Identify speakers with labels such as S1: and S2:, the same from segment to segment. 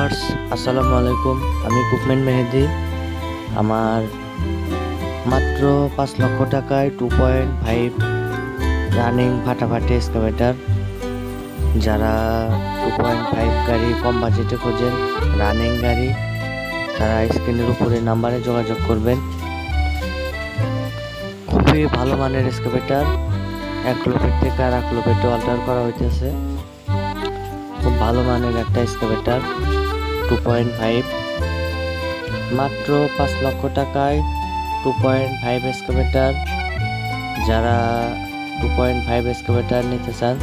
S1: Viewers আসসালামু আলাইকুম। আমি কুকম্যান মেহেদি। আমার মাত্র 5 লক্ষ টাকায় 2.5 রানিং ফাটাফাটি এক্সকাভেটর, যারা 2.5 গাড়ি কম বাজেটে খোঁজেন, রানিং গাড়ি, তারা স্ক্রিনের উপরে নাম্বারে যোগাযোগ করবেন। খুবই ভালো মানের এক্সকাভেটর, 1 কিলোফিট থেকে আর 1 কিলোফিটে অল্টার করা হইতেছে। খুব ভালো মানের একটা এক্সকাভেটর 2.5, মাত্র 5 লক্ষ টাকায় 2.5 এক্সকাভেটর। যারা 2.5 এক্সকাভেটর নিতে চান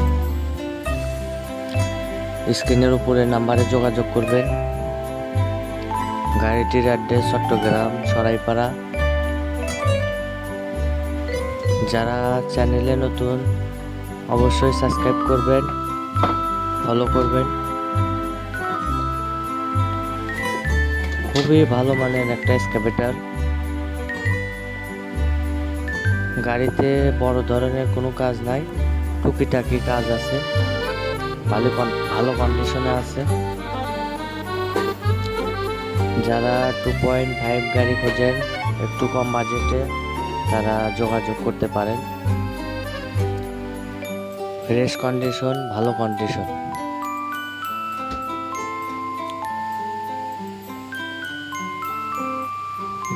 S1: স্ক্রিনের উপরে নাম্বারে যোগাযোগ করবেন। গাড়িটির অ্যাড্রেস চট্টগ্রাম সরাইপাড়া। যারা চ্যানেলে নতুন অবশ্যই সাবস্ক্রাইব করবেন, ফলো করবেন। খুবই ভালো মানের একটা এক্সকাভেটর। গাড়িতে বড় ধরনের কোনো কাজ নাই, টুকিটাকি কাজ আছে, ভালো কন্ডিশনে আছে। যারা 2.5 গাড়ি খোঁজেন একটু কম বাজেটে, তারা যোগাযোগ করতে পারেন। ফ্রেশ কন্ডিশন, ভালো কন্ডিশন।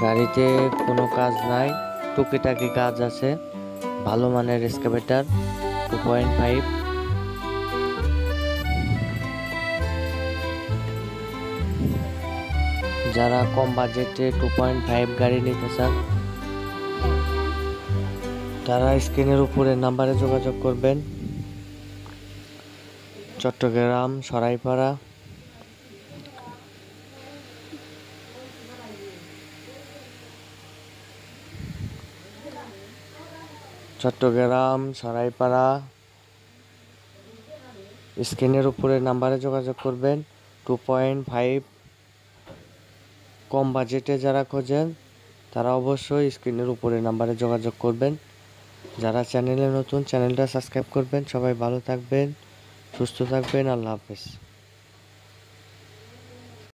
S1: গাড়িতে কোনো কাজ নাই, টুকিটাকি কাজ আছে। ভালো মানের এক্সকাভেটর 2.5। যারা কম বাজেটে 2.5 গাড়ি নিতে চান, তারা স্ক্রিনের উপরে নাম্বারে যোগাযোগ করবেন। চট্টগ্রাম সরাইপাড়া। চট্টগ্রাম সরাইপাড়া, স্ক্রিনের উপরে নাম্বারে যোগাযোগ করবেন। 2.5 কম বাজেটে যারা খোঁজেন, তারা অবশ্যই স্ক্রিনের উপরে নাম্বারে যোগাযোগ করবেন। যারা চ্যানেলে নতুন, চ্যানেলটা সাবস্ক্রাইব করবেন। সবাই ভালো থাকবেন, সুস্থ থাকবেন। আল্লাহ হাফেজ।